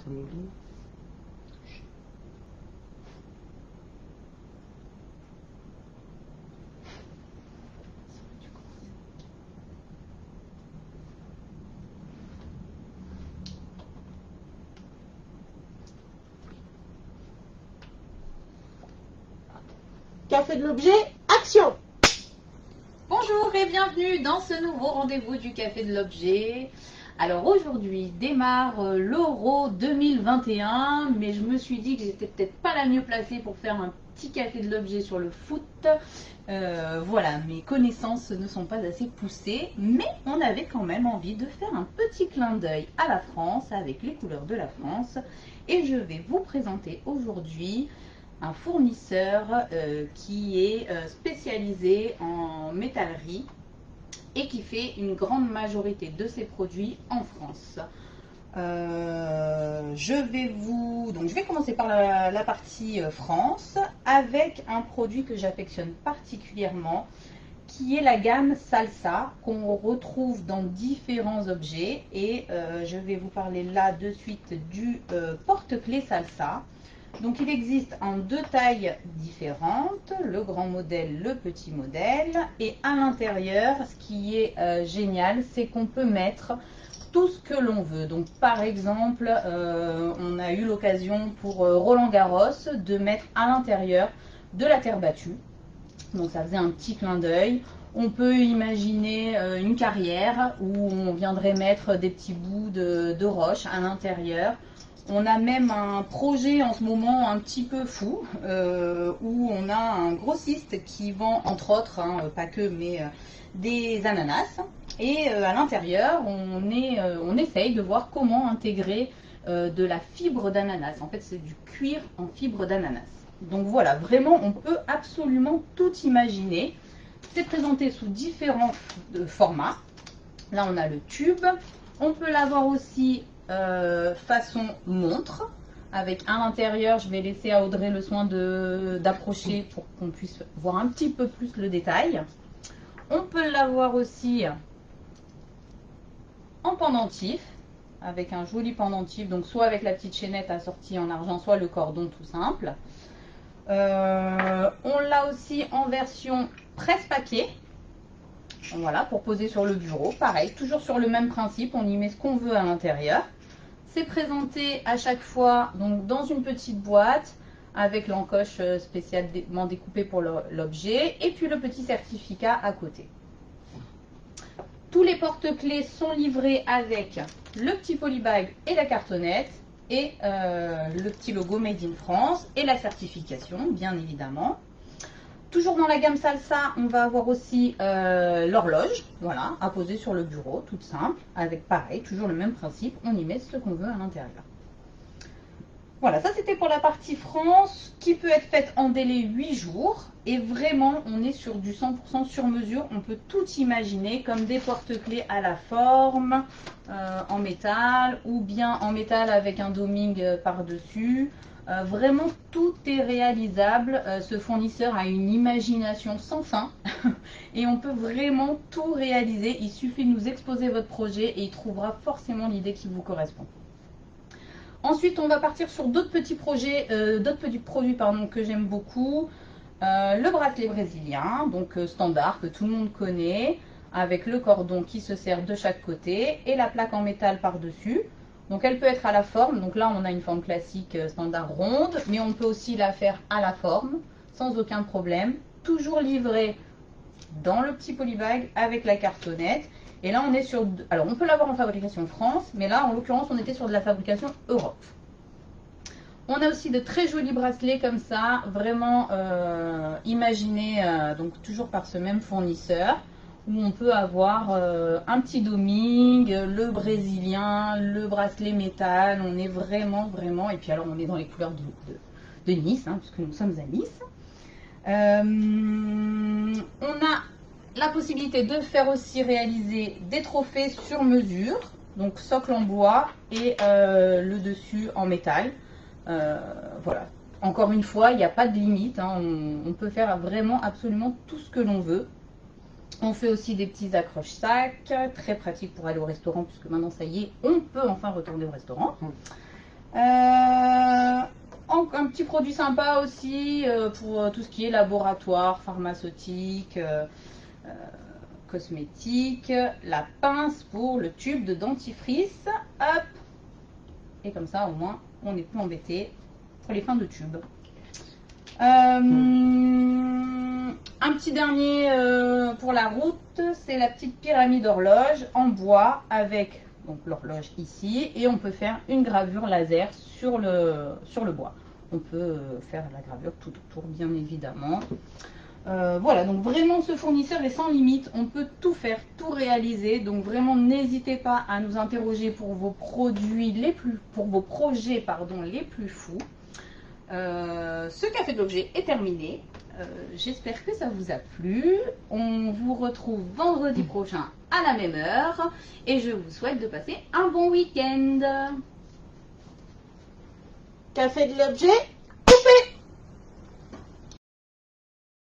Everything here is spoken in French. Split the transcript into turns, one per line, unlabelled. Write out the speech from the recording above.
samedi. Café de l'objet, action!
Bonjour et bienvenue dans ce nouveau rendez-vous du Café de l'Objet. Alors aujourd'hui démarre l'Euro 2021, mais je me suis dit que j'étais peut-être pas la mieux placée pour faire un petit Café de l'Objet sur le foot. Voilà, mes connaissances ne sont pas assez poussées, mais on avait quand même envie de faire un petit clin d'œil à la France avec les couleurs de la France. Et je vais vous présenter aujourd'hui un fournisseur qui est spécialisé en métallerie et qui fait une grande majorité de ses produits en France. Je vais commencer par la partie France avec un produit que j'affectionne particulièrement, qui est la gamme Salsa, qu'on retrouve dans différents objets. Et je vais vous parler là de suite du porte-clés Salsa. Donc il existe en deux tailles différentes, le grand modèle, le petit modèle. Et à l'intérieur, ce qui est génial, c'est qu'on peut mettre tout ce que l'on veut. Donc par exemple, on a eu l'occasion pour Roland Garros de mettre à l'intérieur de la terre battue. Donc ça faisait un petit clin d'œil. On peut imaginer une carrière où on viendrait mettre des petits bouts de roche à l'intérieur. On a même un projet en ce moment un petit peu fou où on a un grossiste qui vend entre autres, pas que, mais des ananas. Et à l'intérieur, on essaye de voir comment intégrer de la fibre d'ananas. En fait, c'est du cuir en fibre d'ananas. Donc voilà, vraiment, on peut absolument tout imaginer. C'est présenté sous différents formats. Là, on a le tube. On peut l'avoir aussi façon montre, avec à l'intérieur, je vais laisser à Audrey le soin d'approcher pour qu'on puisse voir un petit peu plus le détail. On peut l'avoir aussi en pendentif, avec un joli pendentif, donc soit avec la petite chaînette assortie en argent, soit le cordon tout simple. On l'a aussi en version presse-papier. Voilà, pour poser sur le bureau. Pareil, toujours sur le même principe, on y met ce qu'on veut à l'intérieur. C'est présenté à chaque fois donc, dans une petite boîte avec l'encoche spécialement découpée pour l'objet et puis le petit certificat à côté. Tous les porte-clés sont livrés avec le petit polybag et la cartonnette et le petit logo Made in France et la certification, bien évidemment. Toujours dans la gamme Salsa, on va avoir aussi l'horloge, voilà, à poser sur le bureau, toute simple, avec pareil, toujours le même principe, on y met ce qu'on veut à l'intérieur. Voilà, ça c'était pour la partie France, qui peut être faite en délai 8 jours. Et vraiment, on est sur du 100% sur mesure, on peut tout imaginer, comme des porte-clés à la forme, en métal, ou bien en métal avec un doming par-dessus. Vraiment, tout est réalisable. Ce fournisseur a une imagination sans fin et on peut vraiment tout réaliser. Il suffit de nous exposer votre projet et il trouvera forcément l'idée qui vous correspond. Ensuite, on va partir sur d'autres petits projets, d'autres petits produits que j'aime beaucoup. Le bracelet brésilien, donc standard que tout le monde connaît, avec le cordon qui se serre de chaque côté et la plaque en métal par-dessus. Donc elle peut être à la forme, donc là on a une forme classique standard ronde, mais on peut aussi la faire à la forme, sans aucun problème. Toujours livré dans le petit polybag avec la cartonnette. Et là on est sur, alors on peut l'avoir en fabrication France, mais là en l'occurrence on était sur de la fabrication Europe. On a aussi de très jolis bracelets comme ça, vraiment imaginés, donc toujours par ce même fournisseur, où on peut avoir un petit doming, le brésilien, le bracelet métal. On est vraiment, et puis alors on est dans les couleurs de Nice, puisque nous sommes à Nice. On a la possibilité de faire aussi réaliser des trophées sur mesure, donc socle en bois et le dessus en métal. Voilà, encore une fois, il n'y a pas de limite, on peut faire vraiment absolument tout ce que l'on veut. On fait aussi des petits accroche-sacs, très pratiques pour aller au restaurant, puisque maintenant ça y est, on peut enfin retourner au restaurant. Un petit produit sympa aussi pour tout ce qui est laboratoire, pharmaceutique, cosmétique. La pince pour le tube de dentifrice. Hop. Et comme ça, au moins, on n'est plus embêté pour les fins de tube. Un petit dernier pour la route, c'est la petite pyramide horloge en bois avec donc l'horloge ici, et on peut faire une gravure laser sur le bois. On peut faire la gravure tout autour, bien évidemment. Voilà, donc vraiment ce fournisseur est sans limite, on peut tout faire, tout réaliser, donc vraiment n'hésitez pas à nous interroger pour vos produits pour vos projets les plus fous. Ce café de l'objet est terminé. J'espère que ça vous a plu. On vous retrouve vendredi prochain à la même heure et je vous souhaite de passer un bon week-end.
Café de l'objet.